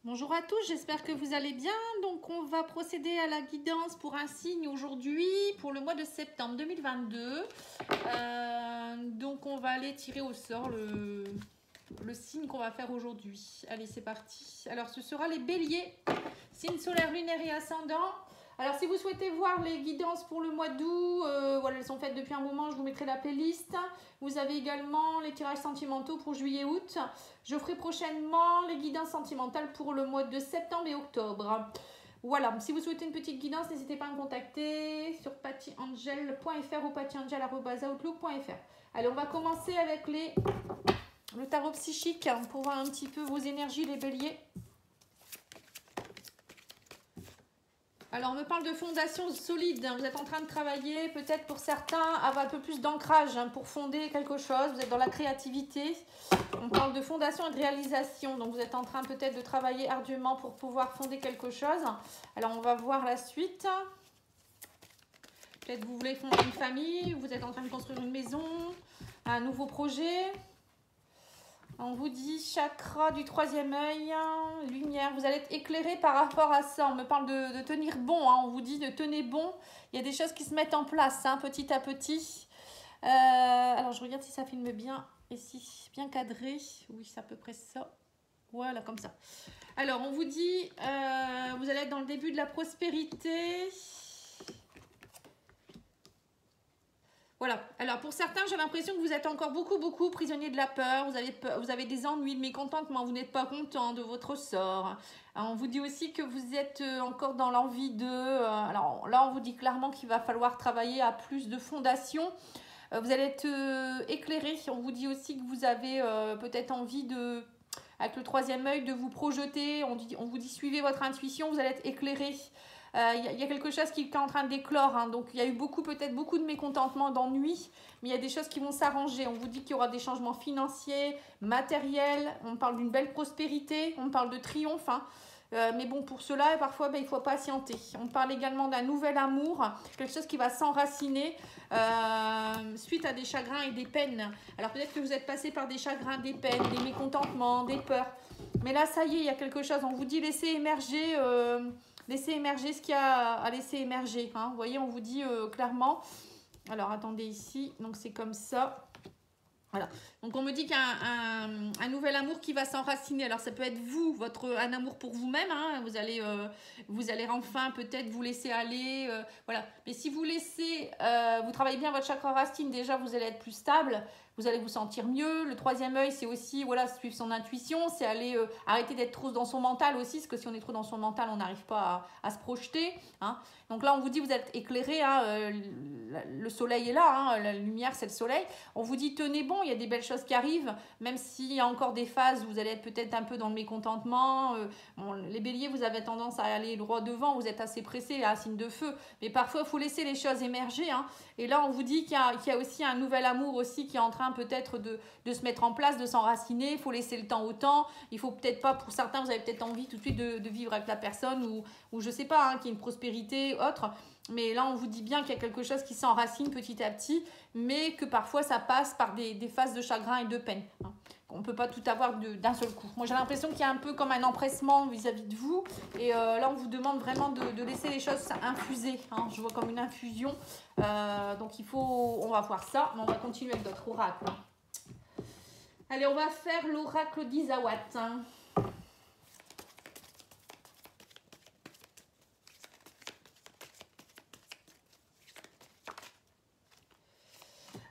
Bonjour à tous, j'espère que vous allez bien. Donc on va procéder à la guidance pour un signe aujourd'hui pour le mois de septembre 2022. Donc on va aller tirer au sort le signe qu'on va faire aujourd'hui. Allez, c'est parti. Alors ce sera les béliers, signe solaire, lunaire et ascendant. Alors si vous souhaitez voir les guidances pour le mois d'août, voilà, elles sont faites depuis un moment, je vous mettrai la playlist. Vous avez également les tirages sentimentaux pour juillet-août. Je ferai prochainement les guidances sentimentales pour le mois de septembre et octobre. Voilà, si vous souhaitez une petite guidance, n'hésitez pas à me contacter sur pattyangel.fr ou pattyangel@outlook.fr. Allez, on va commencer avec le tarot psychique pour voir un petit peu vos énergies, les béliers. Alors, on me parle de fondation solide. Vous êtes en train de travailler, peut-être pour certains, avoir un peu plus d'ancrage pour fonder quelque chose. Vous êtes dans la créativité. On parle de fondation et de réalisation. Donc, vous êtes en train peut-être de travailler ardument pour pouvoir fonder quelque chose. Alors, on va voir la suite. Peut-être vous voulez fonder une famille. Vous êtes en train de construire une maison, un nouveau projet. On vous dit chakra du troisième œil, lumière, vous allez être éclairé par rapport à ça. On me parle de tenir bon, on vous dit de tenir bon. Il y a des choses qui se mettent en place petit à petit. Alors je regarde si ça filme bien, et si bien cadré. Oui, c'est à peu près ça. Voilà, comme ça. Alors on vous dit, vous allez être dans le début de la prospérité. Voilà, alors pour certains, j'ai l'impression que vous êtes encore beaucoup prisonnier de la peur, vous avez des ennuis, de mécontentement, vous n'êtes pas content de votre sort. Alors, on vous dit aussi que vous êtes encore dans l'envie de... alors là, on vous dit clairement qu'il va falloir travailler à plus de fondations. Vous allez être éclairé, on vous dit aussi que vous avez peut-être envie de... Avec le troisième œil, de vous projeter, on vous dit suivez votre intuition, vous allez être éclairé. Il y a quelque chose qui est en train d'éclore, donc il y a eu peut-être beaucoup de mécontentement, d'ennui, mais il y a des choses qui vont s'arranger. On vous dit qu'il y aura des changements financiers, matériels, on parle d'une belle prospérité, on parle de triomphe, mais bon, pour cela, parfois, il faut patienter. On parle également d'un nouvel amour, quelque chose qui va s'enraciner suite à des chagrins et des peines. Alors peut-être que vous êtes passé par des chagrins, des peines, des mécontentements, des peurs, mais là, ça y est, il y a quelque chose. On vous dit laissez émerger... Laissez émerger ce qu'il y a à laisser émerger. Vous voyez, on vous dit clairement. Alors, attendez ici. Donc, c'est comme ça. Voilà. Donc, on me dit qu'il y a un nouvel amour qui va s'enraciner. Alors, ça peut être vous, un amour pour vous-même. Vous allez enfin peut-être vous laisser aller. Voilà. Mais si vous vous travaillez bien votre chakra racine, déjà, vous allez être plus stable. Vous allez vous sentir mieux. Le troisième œil, c'est aussi suivre son intuition. C'est aller arrêter d'être trop dans son mental aussi. Parce que si on est trop dans son mental, on n'arrive pas à se projeter. Donc là, on vous dit, vous êtes éclairé. Le soleil est là. La lumière, c'est le soleil. On vous dit, tenez bon, il y a des belles choses qui arrivent. Même s'il y a encore des phases où vous allez être peut-être un peu dans le mécontentement. Les béliers, vous avez tendance à aller droit devant. Vous êtes assez pressés, un signe de feu. Mais parfois, il faut laisser les choses émerger. Et là, on vous dit qu'il y a aussi un nouvel amour aussi qui est en train peut-être de se mettre en place, de s'enraciner. Il faut laisser le temps au temps. Il faut peut-être pas, pour certains, vous avez peut-être envie tout de suite de vivre avec la personne ou je sais pas, qu'il y ait une prospérité autre. Mais là, on vous dit bien qu'il y a quelque chose qui s'enracine petit à petit, mais que parfois, ça passe par des phases de chagrin et de peine. On ne peut pas tout avoir d'un seul coup. Moi, j'ai l'impression qu'il y a un peu comme un empressement vis-à-vis de vous. Et là, on vous demande vraiment de laisser les choses infuser. Je vois comme une infusion. Donc, on va voir ça. Mais on va continuer avec d'autres oracles. Allez, on va faire l'oracle d'Isawat.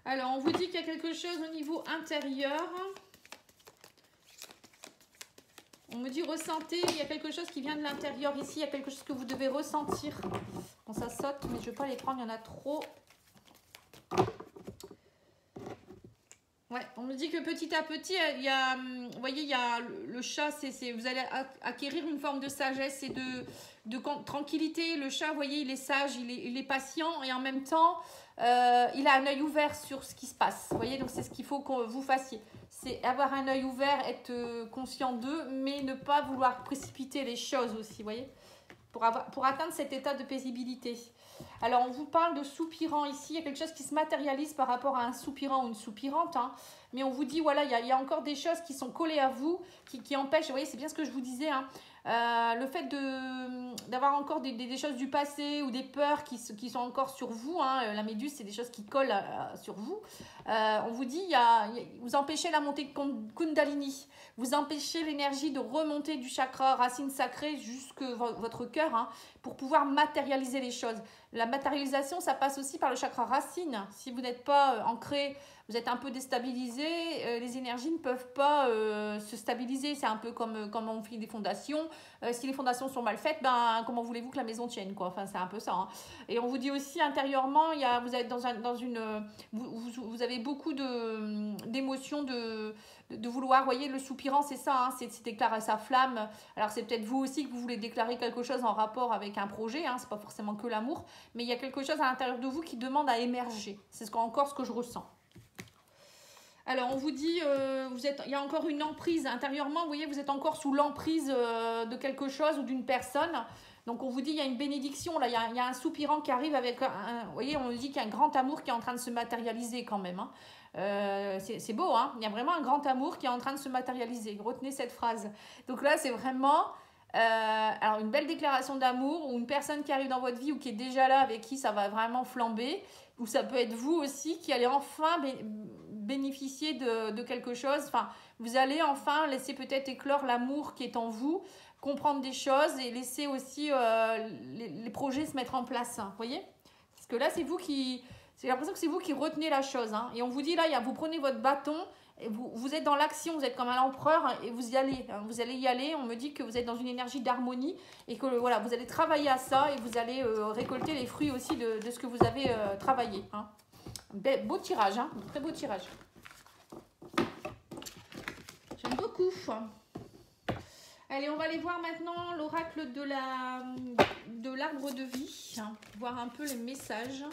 Alors, on vous dit qu'il y a quelque chose au niveau intérieur. On me dit ressentez, il y a quelque chose qui vient de l'intérieur ici, il y a quelque chose que vous devez ressentir. Bon, ça saute, mais je ne vais pas les prendre, il y en a trop. Ouais, on me dit que petit à petit, vous voyez, il y a le chat, vous allez acquérir une forme de sagesse et de tranquillité. Le chat, vous voyez, il est sage, il est patient et en même temps, il a un œil ouvert sur ce qui se passe. Vous voyez, donc c'est ce qu'il faut que vous fassiez. C'est avoir un œil ouvert, être conscient d'eux, mais ne pas vouloir précipiter les choses aussi, vous voyez, pour atteindre cet état de paisibilité. Alors, on vous parle de soupirant ici. Il y a quelque chose qui se matérialise par rapport à un soupirant ou une soupirante. Hein. Mais on vous dit, voilà, il y a encore des choses qui sont collées à vous, qui empêchent. Vous voyez, c'est bien ce que je vous disais. Hein. Le fait d'avoir encore des choses du passé ou des peurs qui sont encore sur vous. Hein. La méduse, c'est des choses qui collent sur vous. On vous dit, vous empêchez la montée de Kundalini. Vous empêchez l'énergie de remonter du chakra racine sacrée jusque votre cœur, hein, pour pouvoir matérialiser les choses. La matérialisation, ça passe aussi par le chakra racine. Si vous n'êtes pas ancré, vous êtes un peu déstabilisé, les énergies ne peuvent pas se stabiliser. C'est un peu comme on fait des fondations. Si les fondations sont mal faites, ben, comment voulez-vous que la maison tienne, quoi. Enfin, c'est un peu ça. Hein. Et on vous dit aussi intérieurement, vous êtes vous avez beaucoup d'émotions de vouloir, vous voyez, le soupirant, c'est ça, hein, c'est déclarer sa flamme. Alors, c'est peut-être vous aussi que vous voulez déclarer quelque chose en rapport avec un projet, hein, c'est pas forcément que l'amour, mais il y a quelque chose à l'intérieur de vous qui demande à émerger. C'est encore ce que je ressens. Alors, on vous dit, il y a encore une emprise intérieurement, vous voyez, vous êtes encore sous l'emprise de quelque chose ou d'une personne. Donc, on vous dit, il y a une bénédiction, là, il y a un soupirant qui arrive avec, vous voyez, on nous dit qu'il y a un grand amour qui est en train de se matérialiser quand même. Hein. C'est beau, hein. Il y a vraiment un grand amour qui est en train de se matérialiser. Retenez cette phrase. Donc là, c'est vraiment alors une belle déclaration d'amour ou une personne qui arrive dans votre vie ou qui est déjà là, avec qui ça va vraiment flamber. Ou ça peut être vous aussi qui allez enfin bénéficier de quelque chose. Enfin, vous allez enfin laisser peut-être éclore l'amour qui est en vous, comprendre des choses et laisser aussi les projets se mettre en place. Vous voyez? Parce que là, c'est vous qui... J'ai l'impression que c'est vous qui retenez la chose. Hein. Et on vous dit là, vous prenez votre bâton, et vous êtes dans l'action, vous êtes comme un empereur et vous y allez. Hein. Vous allez y aller. On me dit que vous êtes dans une énergie d'harmonie et que voilà, vous allez travailler à ça et vous allez récolter les fruits aussi de ce que vous avez travaillé. Hein. Beau tirage, hein. Très beau tirage. J'aime beaucoup. Allez, on va aller voir maintenant l'oracle de l'arbre de vie. Hein. Voir un peu les messages.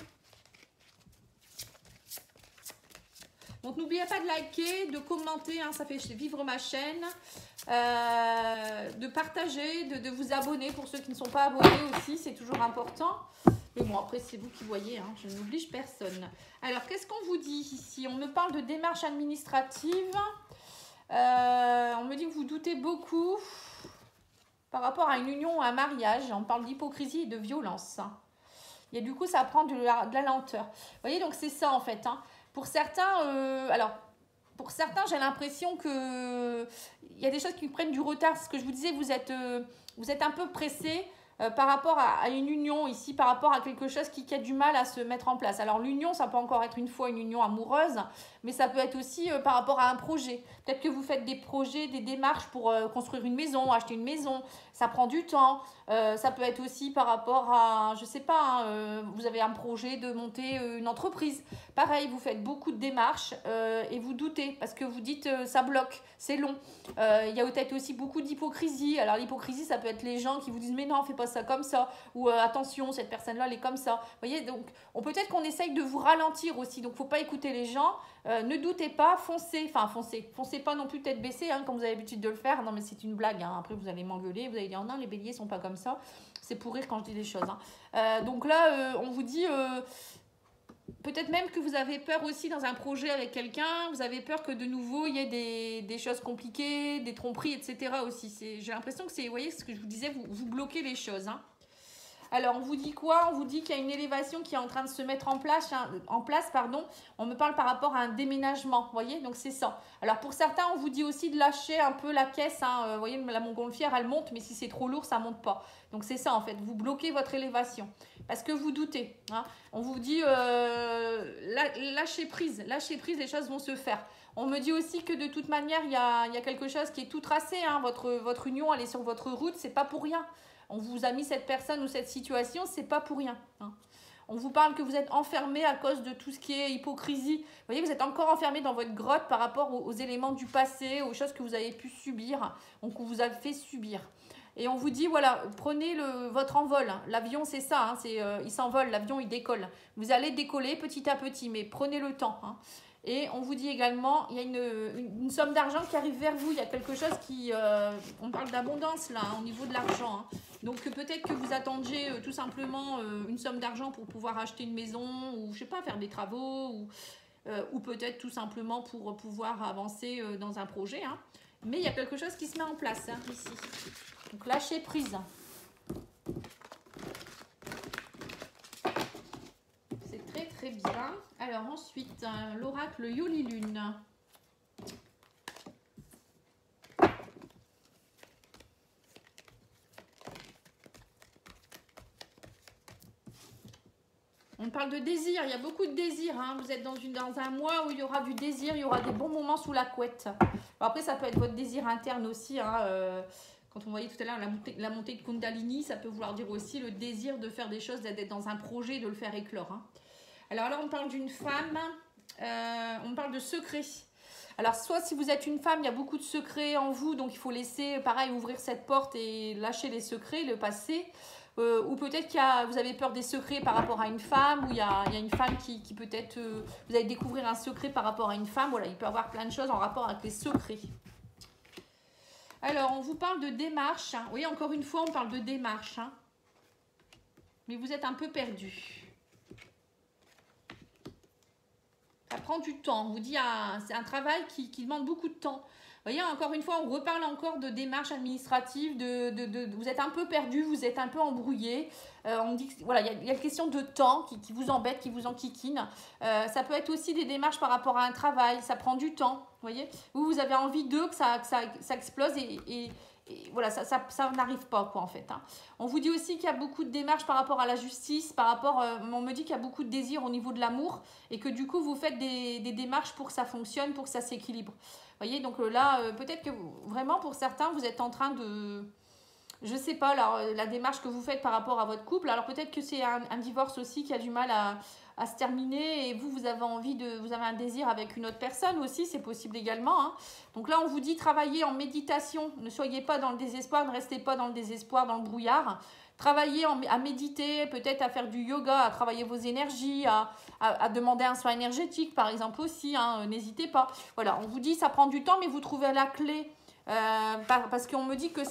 Donc, n'oubliez pas de liker, de commenter, hein, ça fait vivre ma chaîne, de partager, de vous abonner pour ceux qui ne sont pas abonnés aussi, c'est toujours important. Mais bon, après, c'est vous qui voyez, hein, je n'oblige personne. Alors, qu'est-ce qu'on vous dit ici? On me parle de démarche administrative. On me dit que vous doutez beaucoup par rapport à une union ou un mariage. On parle d'hypocrisie et de violence. Et du coup, ça prend de la lenteur. Vous voyez, donc c'est ça en fait, hein. Pour certains, pour certains, j'ai l'impression que il y a des choses qui prennent du retard. C'est ce que je vous disais, vous êtes un peu pressé par rapport à une union ici, par rapport à quelque chose qui a du mal à se mettre en place. Alors l'union, ça peut encore être une fois une union amoureuse, mais ça peut être aussi par rapport à un projet. Peut-être que vous faites des projets, des démarches pour construire une maison, acheter une maison. Ça prend du temps. Ça peut être aussi par rapport à, je sais pas, hein, vous avez un projet de monter une entreprise. Pareil, vous faites beaucoup de démarches et vous doutez parce que vous dites ça bloque, c'est long. Il y a peut-être aussi beaucoup d'hypocrisie. Alors l'hypocrisie, ça peut être les gens qui vous disent mais non, fais pas ça comme ça. Ou attention, cette personne-là, elle est comme ça. Vous voyez, donc peut-être qu'on essaye de vous ralentir aussi. Donc faut pas écouter les gens. Ne doutez pas, foncez. Enfin, foncez pas non plus tête baissée, hein, comme vous avez l'habitude de le faire. Non, mais c'est une blague. Hein. Après, vous allez m'engueuler. Vous allez dire non, les béliers sont pas comme ça. C'est pour rire quand je dis des choses. Hein. Donc là, on vous dit... peut-être même que vous avez peur aussi dans un projet avec quelqu'un, vous avez peur que de nouveau il y ait des choses compliquées, des tromperies, etc. aussi. J'ai l'impression que c'est, vous voyez ce que je vous disais, vous bloquez les choses. Hein. Alors, on vous dit quoi? On vous dit qu'il y a une élévation qui est en train de se mettre en place. On me parle par rapport à un déménagement, vous voyez? Donc, c'est ça. Alors, pour certains, on vous dit aussi de lâcher un peu la caisse. Hein. Vous voyez, la montgolfière, elle monte, mais si c'est trop lourd, ça ne monte pas. Donc, c'est ça, en fait. Vous bloquez votre élévation parce que vous doutez. Hein. On vous dit lâchez prise, les choses vont se faire. On me dit aussi que de toute manière, il y a quelque chose qui est tout tracé. Hein. Votre union, elle est sur votre route, c'est pas pour rien. On vous a mis cette personne ou cette situation, c'est pas pour rien. Hein. On vous parle que vous êtes enfermé à cause de tout ce qui est hypocrisie. Vous voyez, vous êtes encore enfermé dans votre grotte par rapport aux éléments du passé, aux choses que vous avez pu subir, donc qu'on vous a fait subir. Et on vous dit, voilà, prenez votre envol. L'avion, c'est ça, hein, il s'envole, l'avion, il décolle. Vous allez décoller petit à petit, mais prenez le temps. Hein. Et on vous dit également, il y a une somme d'argent qui arrive vers vous. Il y a quelque chose qui... on parle d'abondance là, au niveau de l'argent. Hein. Donc peut-être que vous attendiez tout simplement une somme d'argent pour pouvoir acheter une maison ou je sais pas, faire des travaux ou peut-être tout simplement pour pouvoir avancer dans un projet. Hein. Mais il y a quelque chose qui se met en place hein, ici. Donc lâchez prise. C'est très très bien. Alors ensuite, l'oracle Yoli Lune. On parle de désir, il y a beaucoup de désir. Hein. Vous êtes dans un mois où il y aura du désir, il y aura des bons moments sous la couette. Bon, après, ça peut être votre désir interne aussi. Hein. Quand on voyait tout à l'heure la montée de Kundalini, ça peut vouloir dire aussi le désir de faire des choses, d'être dans un projet, de le faire éclore. Hein. Alors là, on parle d'une femme, on parle de secret. Alors, soit si vous êtes une femme, il y a beaucoup de secrets en vous, donc il faut laisser, pareil, ouvrir cette porte et lâcher les secrets, le passer. Ou peut-être que vous avez peur des secrets par rapport à une femme, ou il y a une femme qui peut-être, vous allez découvrir un secret par rapport à une femme. Voilà, il peut y avoir plein de choses en rapport avec les secrets. Alors, on vous parle de démarche. Hein. Oui, encore une fois, on parle de démarche. Hein. Mais vous êtes un peu perdu. Ça prend du temps. On vous dit, c'est un travail qui demande beaucoup de temps. Vous voyez, encore une fois, on reparle encore de démarches administratives, vous êtes un peu perdu, vous êtes un peu embrouillé. On dit que, voilà, il y a une question de temps qui vous embête, qui vous enquiquine. Ça peut être aussi des démarches par rapport à un travail, ça prend du temps. Vous voyez, vous avez envie que ça explose et voilà, ça n'arrive pas, quoi, en fait. Hein. On vous dit aussi qu'il y a beaucoup de démarches par rapport à la justice, on me dit qu'il y a beaucoup de désirs au niveau de l'amour et que du coup, vous faites des démarches pour que ça fonctionne, pour que ça s'équilibre. Vous voyez, donc là, peut-être que vraiment, pour certains, vous êtes en train de... Je sais pas, alors, la démarche que vous faites par rapport à votre couple. Alors, peut-être que c'est un divorce aussi qui a du mal à se terminer et vous avez envie vous avez un désir avec une autre personne aussi, c'est possible également. Hein. Donc là, on vous dit travaillez en méditation. Ne soyez pas dans le désespoir, ne restez pas dans le désespoir, dans le brouillard. Travaillez à méditer, peut-être à faire du yoga, à travailler vos énergies, à demander un soin énergétique, par exemple aussi. Hein, n'hésitez pas. Voilà, on vous dit ça prend du temps, mais vous trouvez la clé. Parce qu'on me dit que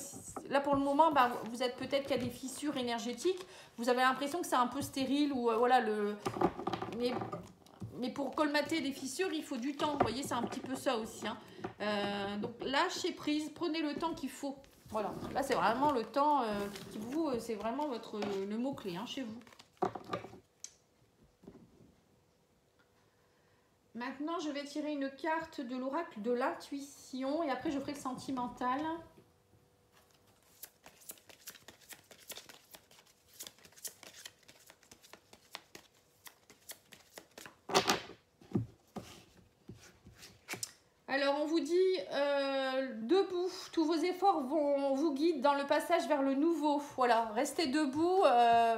là, pour le moment, vous êtes peut-être qu'il y a des fissures énergétiques. Vous avez l'impression que c'est un peu stérile ou voilà mais pour colmater les fissures, il faut du temps. Vous voyez, c'est un petit peu ça aussi. Hein. Donc lâchez prise, prenez le temps qu'il faut. Voilà, là c'est vraiment le temps qui vous, c'est vraiment le mot-clé hein, chez vous. Maintenant, je vais tirer une carte de l'oracle de l'intuition et après je ferai le sentimental. Alors, on vous dit, debout, tous vos efforts vous guident dans le passage vers le nouveau. Voilà, restez debout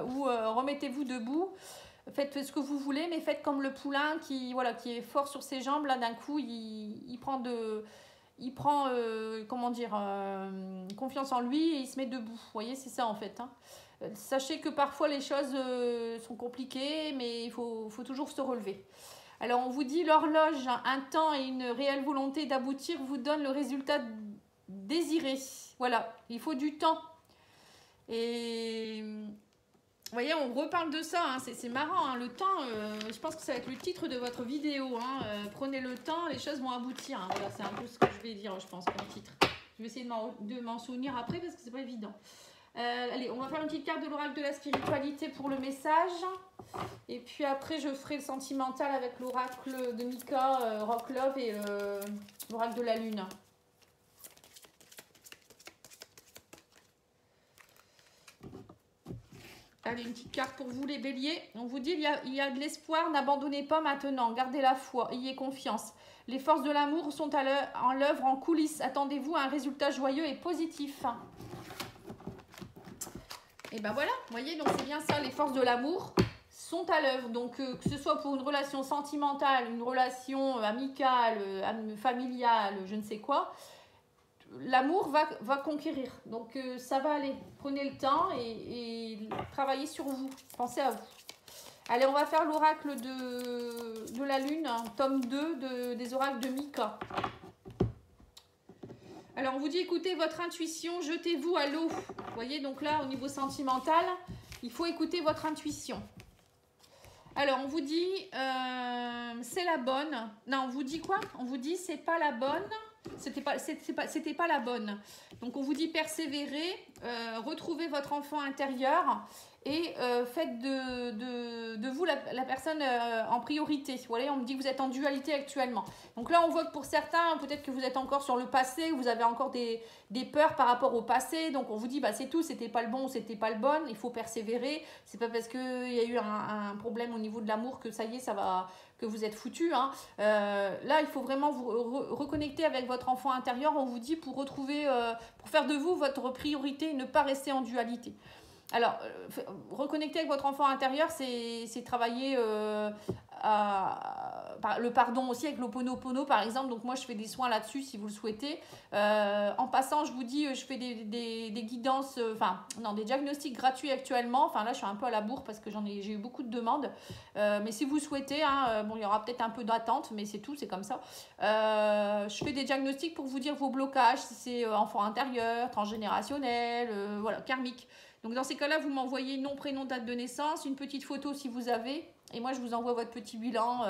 ou remettez-vous debout. Faites ce que vous voulez, mais faites comme le poulain qui est fort sur ses jambes. Là, d'un coup, il prend comment dire, confiance en lui et il se met debout. Vous voyez, c'est ça en fait. Hein. Sachez que parfois, les choses sont compliquées, mais il faut toujours se relever. Alors, on vous dit l'horloge, un temps et une réelle volonté d'aboutir vous donne le résultat désiré. Voilà, il faut du temps. Et vous voyez, on reparle de ça, hein. C'est marrant, hein. Le temps, je pense que ça va être le titre de votre vidéo. Hein. Prenez le temps, les choses vont aboutir. Hein. Voilà, c'est un peu ce que je vais dire, je pense, comme titre. Je vais essayer de m'en souvenir après parce que c'est pas évident. Allez, on va faire une petite carte de l'oracle de la spiritualité pour le message. Et puis après, je ferai le sentimental avec l'oracle de Mika, Rock Love et l'oracle de la lune. Allez, une petite carte pour vous les béliers. On vous dit, il y a de l'espoir, n'abandonnez pas maintenant, gardez la foi, ayez confiance. Les forces de l'amour sont en l'œuvre, en coulisses. Attendez-vous à un résultat joyeux et positif. Et ben voilà, vous voyez, donc c'est bien ça, les forces de l'amour sont à l'œuvre. Donc que ce soit pour une relation sentimentale, une relation amicale, familiale, je ne sais quoi, l'amour va conquérir. Donc ça va aller. Prenez le temps et travaillez sur vous. Pensez à vous. Allez, on va faire l'oracle de la Lune, hein, tome 2 des oracles de Mika. Alors, on vous dit, écoutez votre intuition, jetez-vous à l'eau. Vous voyez, donc là, au niveau sentimental, il faut écouter votre intuition. Alors, on vous dit, c'est la bonne. Non, on vous dit quoi? On vous dit, c'est pas la bonne. C'était pas la bonne. Donc, on vous dit, persévérez, retrouvez votre enfant intérieur et faites de vous la personne en priorité. Vous voyez, on me dit que vous êtes en dualité actuellement. Donc là, on voit que pour certains, peut-être que vous êtes encore sur le passé, vous avez encore des peurs par rapport au passé. Donc, on vous dit, bah, c'est tout, c'était pas le bon, c'était pas le bon. Il faut persévérer. C'est pas parce qu'il y a eu un problème au niveau de l'amour que ça y est, ça va... que vous êtes foutu. Hein. Là, il faut vraiment vous reconnecter avec votre enfant intérieur. On vous dit pour retrouver, pour faire de vous votre priorité et ne pas rester en dualité. Alors, reconnecter avec votre enfant intérieur, c'est travailler le pardon aussi avec l'Ho'oponopono par exemple. Donc moi, je fais des soins là-dessus si vous le souhaitez. En passant, je vous dis, je fais des guidances, des diagnostics gratuits actuellement. Enfin là, je suis un peu à la bourre parce que j'ai eu beaucoup de demandes. Mais si vous souhaitez, hein, bon, il y aura peut-être un peu d'attente, mais c'est tout, c'est comme ça. Je fais des diagnostics pour vous dire vos blocages, si c'est enfant intérieur, transgénérationnel, voilà, karmique. Donc dans ces cas-là, vous m'envoyez nom, prénom, date de naissance, une petite photo si vous avez. Et moi, je vous envoie votre petit bilan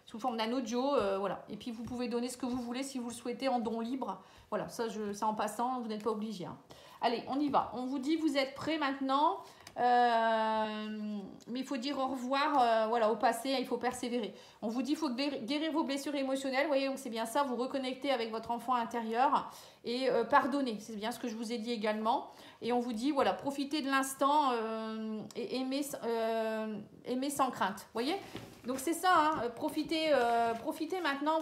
sous forme d'un audio. Voilà. Et puis, vous pouvez donner ce que vous voulez si vous le souhaitez en don libre. Voilà, ça en passant, vous n'êtes pas obligé. Hein. Allez, on y va. On vous dit, vous êtes prêts maintenant. Mais il faut dire au revoir voilà, au passé, il faut persévérer. On vous dit, il faut guérir vos blessures émotionnelles. Vous voyez, donc c'est bien ça, vous reconnectez avec votre enfant intérieur et pardonner. C'est bien ce que je vous ai dit également. Et on vous dit, voilà, profitez de l'instant et aimer sans crainte. Vous voyez? Donc c'est ça, hein, profitez maintenant.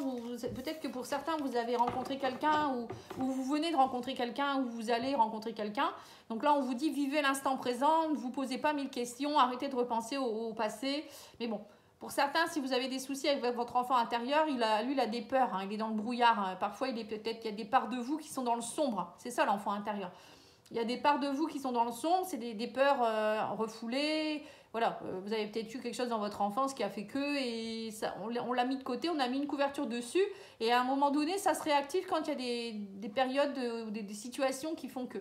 Peut-être que pour certains, vous avez rencontré quelqu'un ou vous venez de rencontrer quelqu'un ou vous allez rencontrer quelqu'un. Donc là, on vous dit, vivez l'instant présent, ne vous posez pas 1000 questions, arrêtez de repenser au passé. Mais bon, pour certains, si vous avez des soucis avec votre enfant intérieur, lui, il a des peurs, hein, il est dans le brouillard. Hein. Parfois, peut-être qu'il y a des parts de vous qui sont dans le sombre. C'est ça, l'enfant intérieur. Il y a des parts de vous qui sont dans le sombre, c'est des peurs refoulées. Voilà, vous avez peut-être eu quelque chose dans votre enfance qui a fait que, et ça, on l'a mis de côté, on a mis une couverture dessus, et à un moment donné, ça se réactive quand il y a des périodes ou des situations qui font que.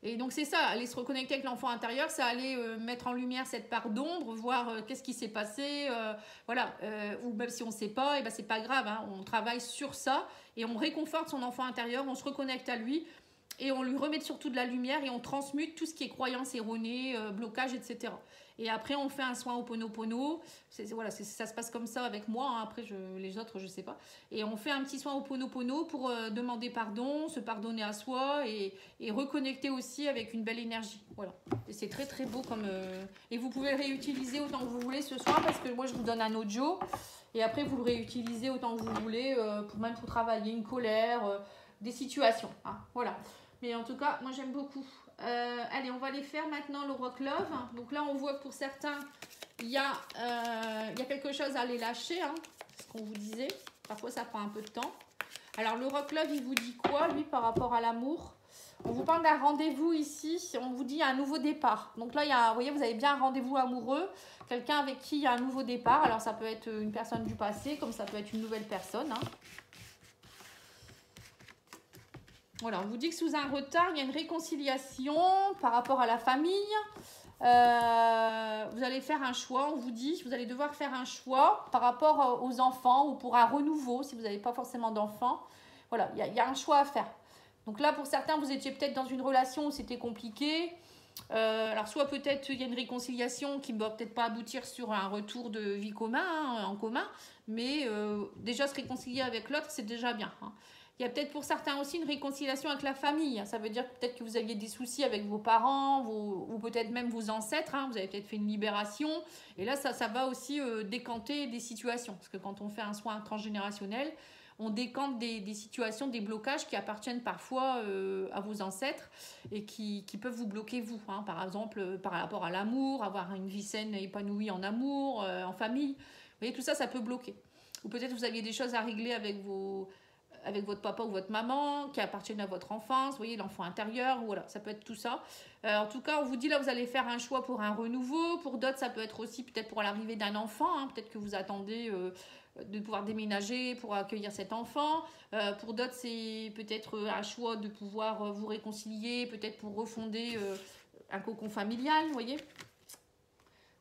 Et donc c'est ça, aller se reconnecter avec l'enfant intérieur, c'est aller mettre en lumière cette part d'ombre, voir qu'est-ce qui s'est passé, voilà, ou même si on ne sait pas, et ben c'est pas grave, hein, on travaille sur ça, et on réconforte son enfant intérieur, on se reconnecte à lui, et on lui remet surtout de la lumière et on transmute tout ce qui est croyance erronée, blocage, etc. Et après, on fait un soin Ho'oponopono. Voilà, ça se passe comme ça avec moi. Hein. Après, les autres, je ne sais pas. Et on fait un petit soin Ho'oponopono pour demander pardon, se pardonner à soi et reconnecter aussi avec une belle énergie. Voilà. Et c'est très, très beau comme... Et vous pouvez le réutiliser autant que vous voulez ce soir parce que moi, je vous donne un audio. Et après, vous le réutilisez autant que vous voulez, même pour travailler une colère, des situations. Hein. Voilà. Mais en tout cas, moi j'aime beaucoup. Allez, on va aller faire maintenant le Rock Love. Donc là, on voit que pour certains, il y a quelque chose à aller lâcher. Hein, ce qu'on vous disait. Parfois, ça prend un peu de temps. Alors, le Rock Love, il vous dit quoi, lui, par rapport à l'amour? On vous parle d'un rendez-vous ici. On vous dit un nouveau départ. Donc là, vous voyez, vous avez bien un rendez-vous amoureux. Quelqu'un avec qui il y a un nouveau départ. Alors, ça peut être une personne du passé, comme ça peut être une nouvelle personne. Hein. Voilà, on vous dit que sous un retard, il y a une réconciliation par rapport à la famille. Vous allez faire un choix, on vous dit, vous allez devoir faire un choix par rapport aux enfants ou pour un renouveau si vous n'avez pas forcément d'enfants. Voilà, il y a un choix à faire. Donc là, pour certains, vous étiez peut-être dans une relation où c'était compliqué. Alors soit peut-être il y a une réconciliation qui ne va peut-être pas aboutir sur un retour de vie commun, hein, en commun, mais déjà se réconcilier avec l'autre, c'est déjà bien. Hein. Il y a peut-être pour certains aussi une réconciliation avec la famille. Ça veut dire peut-être que vous aviez des soucis avec vos parents ou peut-être même vos ancêtres. Hein. Vous avez peut-être fait une libération. Et là, ça va aussi décanter des situations. Parce que quand on fait un soin transgénérationnel, on décante des situations, des blocages qui appartiennent parfois à vos ancêtres et qui peuvent vous bloquer vous. Hein. Par exemple, par rapport à l'amour, avoir une vie saine et épanouie en amour, en famille. Vous voyez, tout ça, ça peut bloquer. Ou peut-être vous aviez des choses à régler avec avec votre papa ou votre maman, qui appartiennent à votre enfance, vous voyez, l'enfant intérieur, voilà, ça peut être tout ça. En tout cas, on vous dit là, vous allez faire un choix pour un renouveau. Pour d'autres, ça peut être aussi peut-être pour l'arrivée d'un enfant, hein, peut-être que vous attendez de pouvoir déménager pour accueillir cet enfant. Pour d'autres, c'est peut-être un choix de pouvoir vous réconcilier, peut-être pour refonder un cocon familial, vous voyez.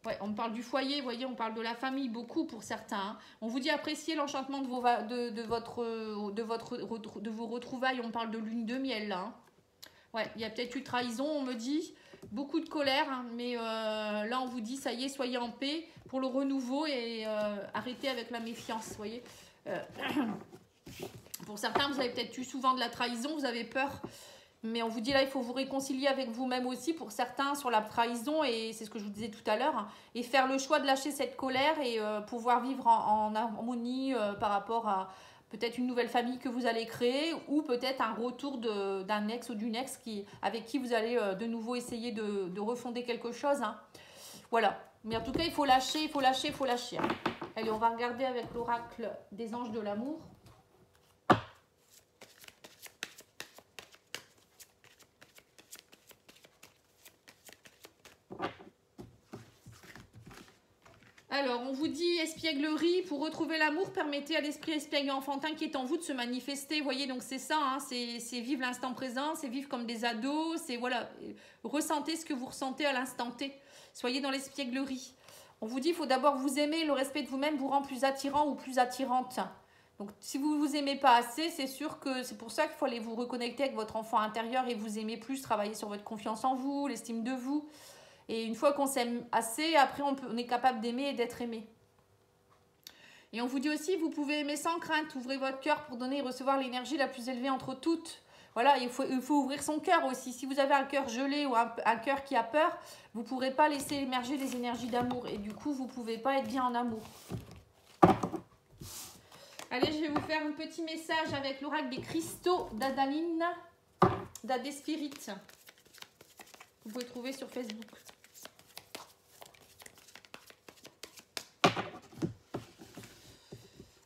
Ouais, on parle du foyer, vous voyez, on parle de la famille, beaucoup pour certains. Hein. On vous dit apprécier l'enchantement de vos retrouvailles, on parle de lune de miel là. Hein. Ouais, il y a peut-être eu trahison, on me dit, beaucoup de colère, hein, mais là on vous dit, ça y est, soyez en paix pour le renouveau et arrêtez avec la méfiance, vous voyez. Pour certains, vous avez peut-être eu souvent de la trahison, vous avez peur. Mais on vous dit là, il faut vous réconcilier avec vous-même aussi pour certains sur la trahison, et c'est ce que je vous disais tout à l'heure, hein, et faire le choix de lâcher cette colère et pouvoir vivre en harmonie par rapport à peut-être une nouvelle famille que vous allez créer, ou peut-être un retour d'un ex ou d'une ex avec qui vous allez de nouveau essayer de refonder quelque chose. Hein. Voilà. Mais en tout cas, il faut lâcher, il faut lâcher, il faut lâcher. Hein. Allez, on va regarder avec l'oracle des anges de l'amour. Alors, on vous dit espièglerie, pour retrouver l'amour, permettez à l'esprit espiègle enfantin qui est en vous de se manifester. Vous voyez, donc c'est ça, hein, c'est vivre l'instant présent, c'est vivre comme des ados, c'est voilà, ressentez ce que vous ressentez à l'instant T. Soyez dans l'espièglerie. On vous dit, il faut d'abord vous aimer, le respect de vous-même vous rend plus attirant ou plus attirante. Donc, si vous ne vous aimez pas assez, c'est sûr que c'est pour ça qu'il faut aller vous reconnecter avec votre enfant intérieur et vous aimer plus, travailler sur votre confiance en vous, l'estime de vous. Et une fois qu'on s'aime assez, après on est capable d'aimer et d'être aimé. Et on vous dit aussi, vous pouvez aimer sans crainte. Ouvrez votre cœur pour donner et recevoir l'énergie la plus élevée entre toutes. Voilà, il faut ouvrir son cœur aussi. Si vous avez un cœur gelé ou un cœur qui a peur, vous ne pourrez pas laisser émerger les énergies d'amour. Et du coup, vous ne pouvez pas être bien en amour. Allez, je vais vous faire un petit message avec l'oracle des cristaux d'Adaline, d'Adé Spirit. Vous pouvez trouver sur Facebook.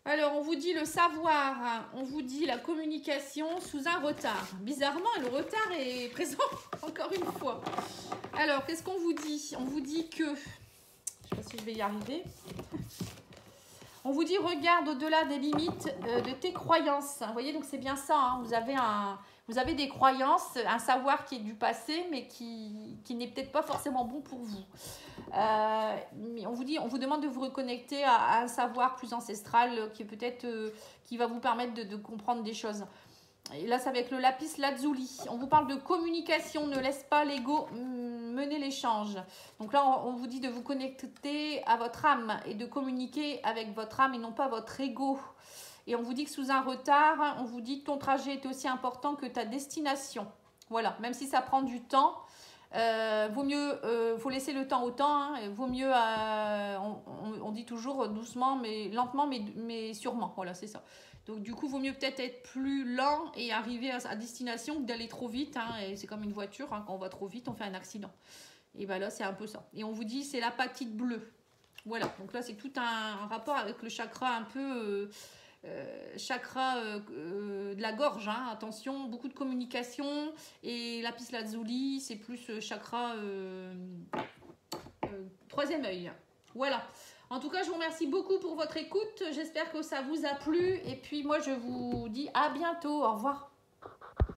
Alors, on vous dit le savoir, on vous dit la communication sous un retard. Bizarrement, le retard est présent encore une fois. Alors, qu'est-ce qu'on vous dit? On vous dit que... Je ne sais pas si je vais y arriver. On vous dit, regarde au-delà des limites de tes croyances. Vous voyez, donc c'est bien ça. Hein, vous avez des croyances, un savoir qui est du passé, mais qui n'est peut-être pas forcément bon pour vous. Mais on vous demande de vous reconnecter à un savoir plus ancestral qui peut-être qui va vous permettre de comprendre des choses. Et là, c'est avec le lapis lazuli. On vous parle de communication. Ne laisse pas l'ego mener l'échange. Donc là, on vous dit de vous connecter à votre âme et de communiquer avec votre âme et non pas votre ego. Et on vous dit que sous un retard, on vous dit que ton trajet est aussi important que ta destination. Voilà, même si ça prend du temps, vaut mieux, faut laisser le temps au temps. Hein, vaut mieux, on dit toujours doucement, mais lentement, mais sûrement. Voilà, c'est ça. Donc du coup, vaut mieux peut-être être plus lent et arriver à destination que d'aller trop vite. Hein, et c'est comme une voiture, hein, quand on va trop vite, on fait un accident. Et bien là, c'est un peu ça. Et on vous dit, c'est l'apatite bleue. Voilà, donc là, c'est tout un rapport avec le chakra un peu... chakra de la gorge, hein. Attention, beaucoup de communication, et lapis lazuli, c'est plus chakra troisième œil. Voilà. En tout cas, je vous remercie beaucoup pour votre écoute. J'espère que ça vous a plu. Et puis moi, je vous dis à bientôt. Au revoir.